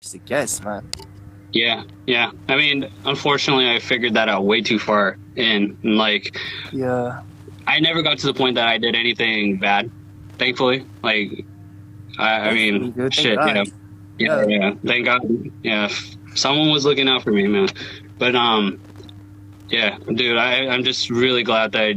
Just a guess, man. Yeah, yeah. I mean, unfortunately, I figured that out way too far in. Like, Yeah. I never got to the point that I did anything bad. Thankfully, like, I Thankfully, mean, dude. Thank shit. Yeah, God. yeah, Yeah. yeah. Thank God. Yeah, someone was looking out for me, man. But yeah, dude, I'm just really glad that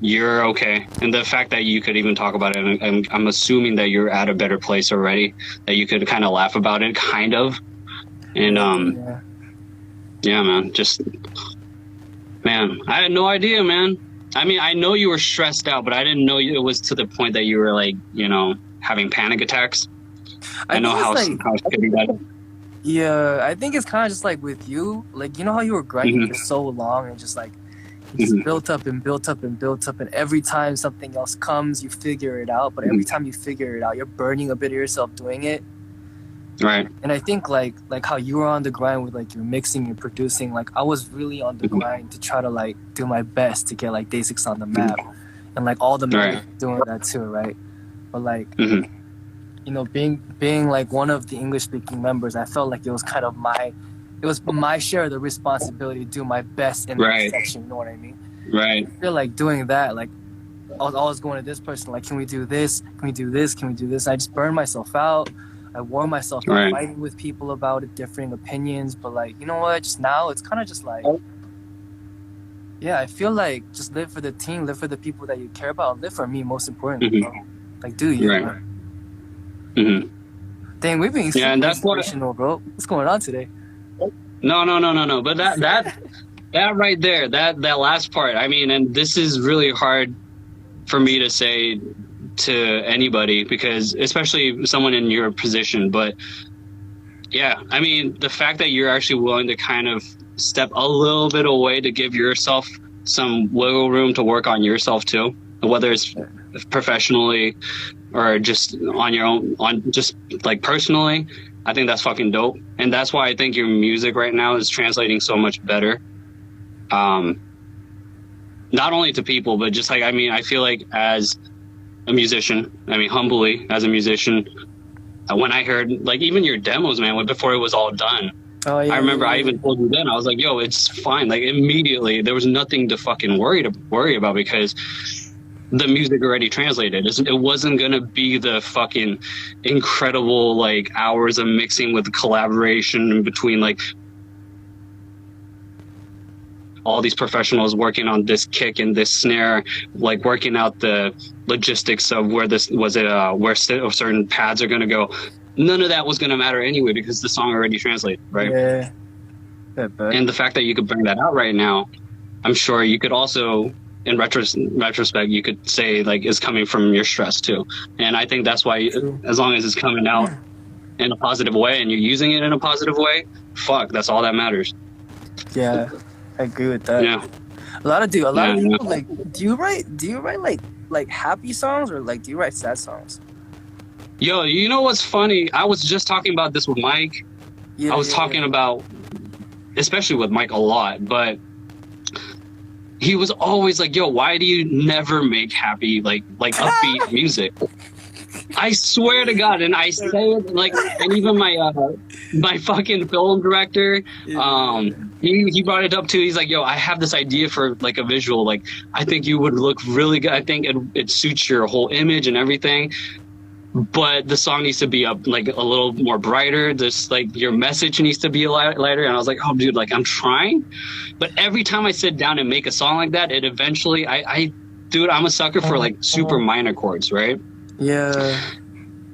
you're okay, and the fact that you could even talk about it, and I'm assuming that you're at a better place already, that you could kind of laugh about it, kind of, and Yeah. yeah, man, just man, I had no idea, man. I mean, I know you were stressed out, but I didn't know it was to the point that you were like, having panic attacks. I I know think it's how like, shitty that is. yeah, I think it's kind of just like with you. Like, you know how you were grinding for so long and just like, it just built up and built up and built up. And every time something else comes, you figure it out. But every time you figure it out, you're burning a bit of yourself doing it. Right. And I think like how you were on the grind with like your mixing and producing, like I was really on the grind to try to like do my best to get like DAY6 on the map. And like all the members doing that too, right? But like, you know, being like one of the English speaking members, I felt like it was kind of my share of the responsibility to do my best in that section, you know what I mean? Right. I feel like doing that, like I was always going to this person, like, can we do this? Can we do this? Can we do this? And I just burned myself out. I wore myself out fighting with people about it, differing opinions. But like, you know what? Just now, it's kind of just like, yeah, I feel like just live for the team, live for the people that you care about, live for me, most importantly. Bro. Like, do you? Right. Dang, we've been super inspirational, bro. What's going on today? No. But that right there, that last part. I mean, and this is really hard for me to say to anybody, because especially someone in your position. But yeah, I mean, the fact that you're actually willing to kind of step a little bit away to give yourself some wiggle room to work on yourself too, whether it's professionally or just on your own, on just like personally, I think that's fucking dope. And that's why I think your music right now is translating so much better. Not only to people, but just like, I mean, I feel like as a musician, I mean, humbly as a musician, when I heard like even your demos, man, before it was all done, I remember I even told you then, I was like, yo, it's fine. Like immediately there was nothing to fucking worry about, because the music already translated. It wasn't going to be the fucking incredible like hours of mixing with collaboration between like all these professionals working on this kick and this snare, like working out the logistics of where this was it, where certain pads are going to go. None of that was going to matter anyway, because the song already translated, right? Yeah. And the fact that you could bring that out right now, I'm sure you could also, in retrospect, you could say like is coming from your stress too. And I think that's why, as long as it's coming out in a positive way and you're using it in a positive way, fuck, that's all that matters. Yeah, I agree with that. Yeah. A lot of people like, do you write like happy songs, or like do you write sad songs? Yo, you know what's funny? I was just talking about this with Mike. I was talking about, especially with Mike a lot, but he was always like, yo, why do you never make happy, like upbeat music? I swear to God, and I say it like, and even my fucking film director, he brought it up too. He's like, yo, I have this idea for like a visual. Like, I think you would look really good. I think it suits your whole image and everything. But the song needs to be up like a little more brighter. This like your message needs to be lighter. And I was like, oh, dude, like I'm trying. But every time I sit down and make a song like that, it eventually, dude, I'm a sucker for like super minor chords, right? Yeah.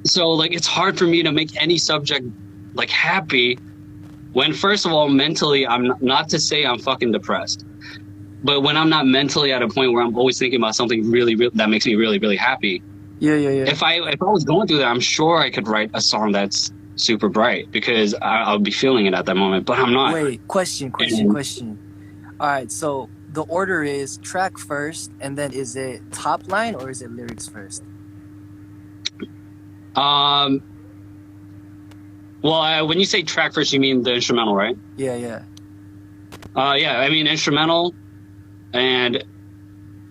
So like it's hard for me to make any subject like happy when, first of all, mentally, I'm not to say I'm fucking depressed, but when I'm not mentally at a point where I'm always thinking about something really that makes me really, really happy. Yeah. If I was going through that, I'm sure I could write a song that's super bright, because I'll be feeling it at that moment, but I'm not. Wait, question. All right, so the order is track first, and then is it top line or is it lyrics first? Well, when you say track first, you mean the instrumental, right? Yeah. Yeah, I mean instrumental, and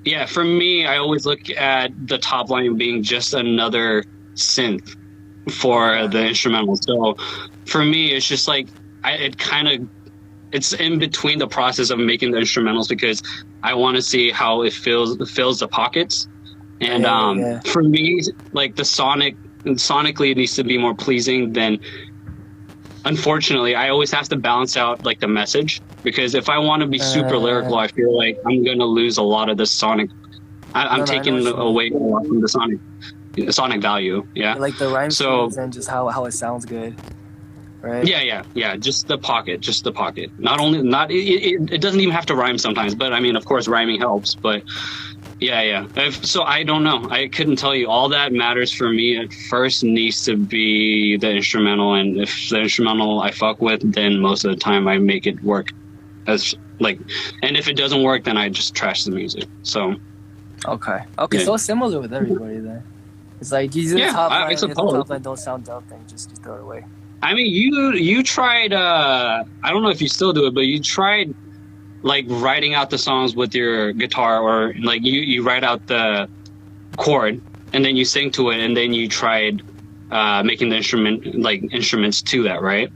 yeah, for me, I always look at the top line being just another synth for the instrumental. So for me, it's just like it's in between the process of making the instrumentals because I want to see how it fills the pockets. And for me, like sonically it needs to be more pleasing than. Unfortunately, I always have to balance out like the message because if I want to be super lyrical, I feel like I'm gonna lose a lot of the sonic. I'm taking away a lot from the sonic value. Yeah, like the rhyme schemes and just how it sounds good, right? Yeah. Just the pocket. It doesn't even have to rhyme sometimes, but I mean, of course, rhyming helps. But yeah. So I don't know. I couldn't tell you. All that matters for me at first needs to be the instrumental, and if the instrumental I fuck with, then most of the time I make it work. And if it doesn't work, then I just trash the music. So. Okay. Yeah. So similar with everybody then. It's like you do the top line, if the top line don't sound dope, then just throw it away. I mean, you tried. I don't know if you still do it, but you tried. Like writing out the songs with your guitar, or like you write out the chord and then you sing to it, and then you tried making the instruments to that, right?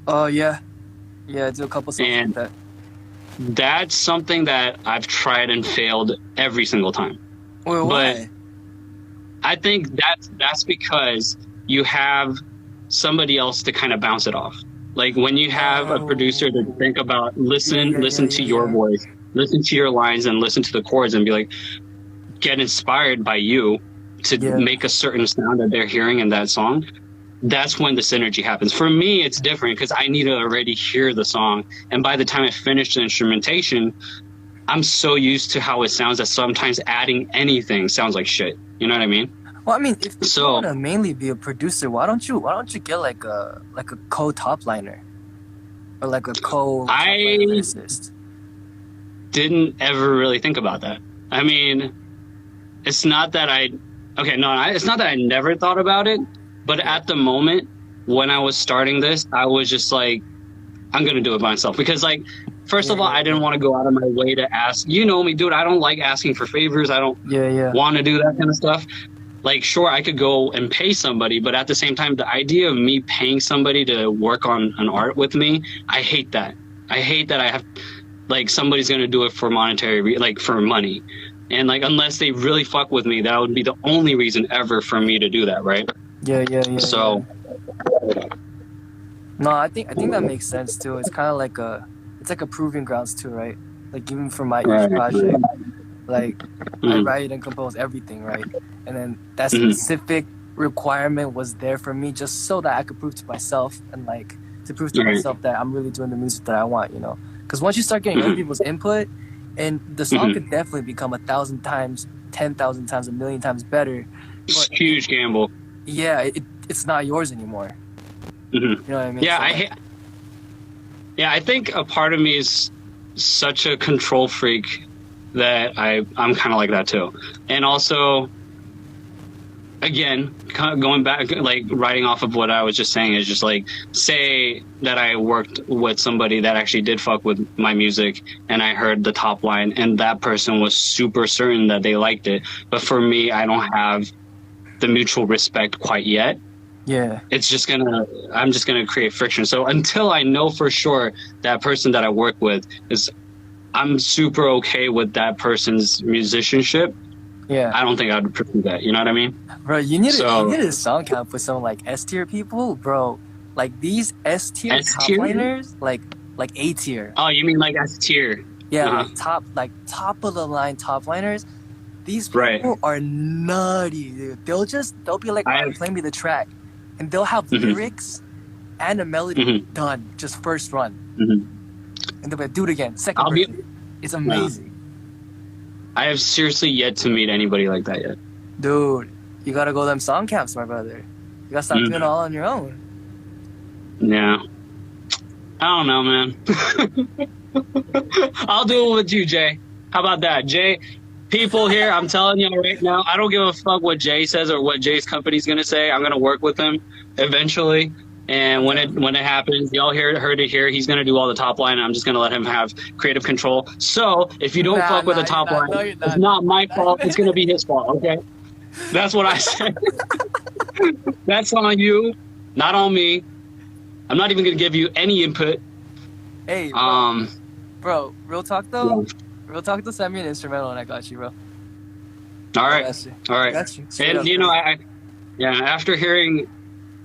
Oh yeah, I do a couple songs and like that. That's something that I've tried and failed every single time. Wait, why? But I think that's because you have somebody else to kind of bounce it off. Like when you have a producer to think about, listen to your voice, listen to your lines, and listen to the chords, and be like, get inspired by you to make a certain sound that they're hearing in that song. That's when the synergy happens. For me, it's different because I need to already hear the song, and by the time I finish the instrumentation, I'm so used to how it sounds that sometimes adding anything sounds like shit. You know what I mean? Well, I mean, if you want to mainly be a producer, why don't you get like a co-top liner or like a lyricist? Didn't ever really think about that. I mean, it's not that it's not that I never thought about it, but at the moment when I was starting this, I was just like, I'm gonna do it by myself because like. First of all, I didn't want to go out of my way to ask. You know me, dude. I don't like asking for favors. I don't want to do that kind of stuff. Like, sure, I could go and pay somebody, but at the same time, the idea of me paying somebody to work on an art with me, I hate that. I hate that I have, like, somebody's going to do it for for money. And, like, unless they really fuck with me, that would be the only reason ever for me to do that, right? Yeah. So. No, I think that makes sense, too. It's kind of like it's like a proving grounds, too, right? Like, even for my project. Like, I write and compose everything, right? And then that specific requirement was there for me just so that I could prove to myself and, like, to prove to myself that I'm really doing the music that I want, you know? Because once you start getting other people's input, and the song could definitely become 1,000 times, 10,000 times, 1,000,000 times better. It's a huge gamble. Yeah, it's not yours anymore. You know what I mean? Yeah, I think a part of me is such a control freak that I'm kind of like that too. And also, again, kind of going back, like writing off of what I was just saying is just like, say that I worked with somebody that actually did fuck with my music and I heard the top line and that person was super certain that they liked it. But for me, I don't have the mutual respect quite yet. Yeah. I'm just gonna create friction. So until I know for sure that person that I work with I'm super okay with that person's musicianship. Yeah. I don't think I'd pursue that. You know what I mean? Bro, you need a song camp with some like S tier people, bro. Like these S tier top liners, like A tier. Oh, you mean like S tier? Yeah, like top of the line top liners. These people are nutty, dude. They'll be like, play me the track. And they'll have lyrics and a melody done, just first run. And they'll be like, do it again, second version. It's amazing. I have seriously yet to meet anybody like that yet. Dude, you gotta go to them song camps, my brother. You gotta stop doing it all on your own. Yeah. I don't know, man. I'll do it with you, Jay. How about that? Jay, people here, I'm telling you right now, I don't give a fuck what Jay says or what Jay's company's gonna say. I'm gonna work with him eventually. And when it happens, y'all heard it here. He's gonna do all the top line, and I'm just gonna let him have creative control. So if you don't fuck with the top line, it's not my fault. It's gonna be his fault. Okay. That's what I said. That's on you, not on me. I'm not even gonna give you any input. Hey, bro, real talk though. Real talk though. Send me an instrumental and I got you, bro. All right, all right. Got you. And you know, after hearing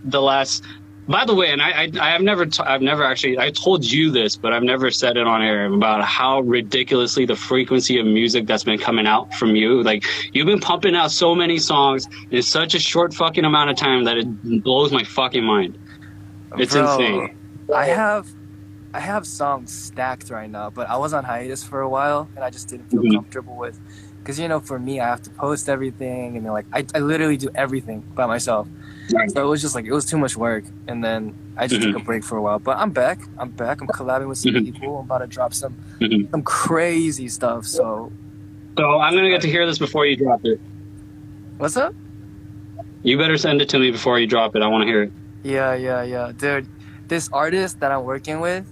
the last. By the way, and I've never actually, I told you this, but I've never said it on air about how ridiculously the frequency of music that's been coming out from you. Like, you've been pumping out so many songs in such a short fucking amount of time that it blows my fucking mind. It's insane. I have songs stacked right now, but I was on hiatus for a while and I just didn't feel comfortable with, because, you know, for me, I have to post everything and like, I literally do everything by myself. Right. So it was just like, it was too much work. And then I just took a break for a while, but I'm back. I'm collabing with some people. I'm about to drop some crazy stuff. So I'm going to get to hear this before you drop it. What's up? You better send it to me before you drop it. I want to hear it. Yeah. Dude, this artist that I'm working with,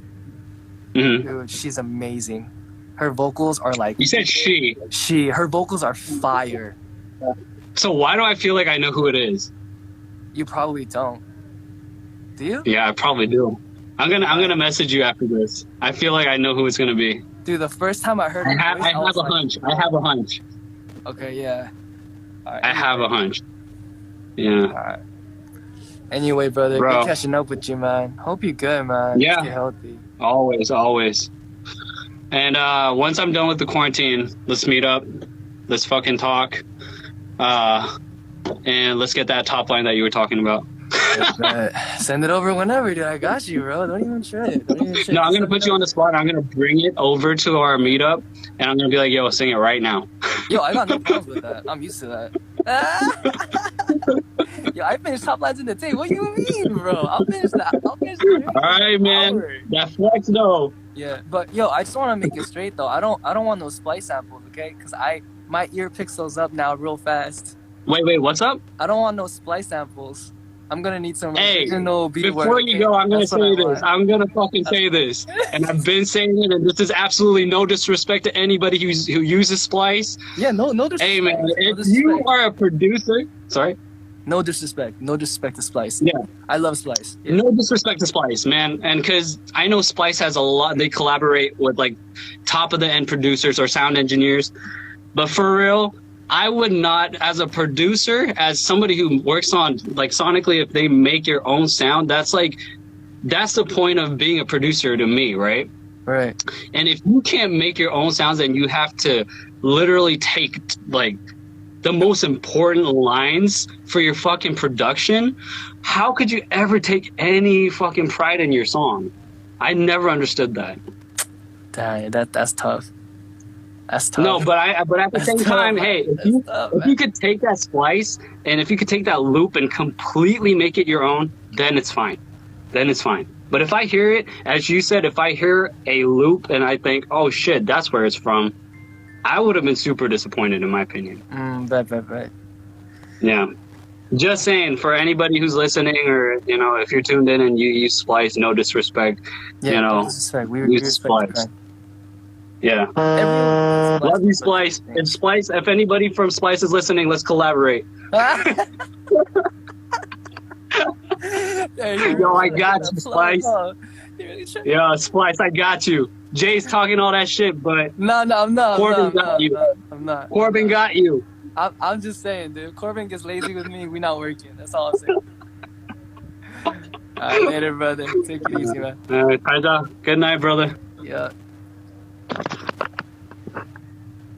dude, she's amazing. Her vocals are like... You said she. Her vocals are fire. So why do I feel like I know who it is? You probably don't. Do you? Yeah, I probably do. I'm gonna message you after this. I feel like I know who it's gonna be. Dude, the first time I heard her I have a hunch. I have a hunch. Okay, yeah. All right, I have a hunch. Yeah. All right. Anyway, brother, good catching up with you, man. Hope you're good, man. Yeah. Stay healthy. Always. And once I'm done with the quarantine, let's meet up. Let's fucking talk. And let's get that top line that you were talking about. Send it over whenever, dude. I got you, bro. Don't even trip. No, I'm going to put you on the spot. I'm going to bring it over to our meetup, and I'm going to be like, yo, sing it right now. Yo, I got no problems with that. I'm used to that. Yo, I finished top lines in the day. What do you mean, bro? I'll finish that. All right, man. That flex, though. Yeah, but yo, I just want to make it straight, though. I don't want no splice samples, okay? Because my ear picks those up now real fast. Wait, what's up? I don't want no splice samples. I'm gonna need some original beat work. Before you go, I'm gonna say this. I'm gonna fucking say this. And I've been saying it, and this is absolutely no disrespect to anybody who uses splice. Yeah, no disrespect. Hey, man, if you are a producer... Sorry? No disrespect to Splice. Yeah, I love Splice. Yeah. No disrespect to Splice, man, and because I know Splice has a lot. They collaborate with like top of the end producers or sound engineers, but for real, I would not, as a producer, as somebody who works on like sonically, if they make your own sound, that's the point of being a producer to me, right? Right. And if you can't make your own sounds and you have to literally take like the most important lines for your fucking production, how could you ever take any fucking pride in your song? I never understood that. Dang, that's tough. That's tough. No, but at the same time, hey, if you could take that splice and if you could take that loop and completely make it your own, then it's fine. But if I hear it, as you said, if I hear a loop and I think, oh shit, that's where it's from, I would have been super disappointed in my opinion. Right. Yeah. Just saying, for anybody who's listening, or you know, if you're tuned in and you use Splice, no disrespect. Yeah, you know, no disrespect. We use Splice. Yeah. Love you, Splice. And Splice, if anybody from Splice is listening, let's collaborate. Yo, I got you, Splice. Yeah, Splice, I got you. Jay's talking all that shit, but no, I'm not. Corbyn got you. I'm not. Corbyn got you. I'm just saying, dude. Corbyn gets lazy with me. We not working. That's all I'm saying. All right, later, brother. Take it easy, man. All right, good night, brother. Yeah.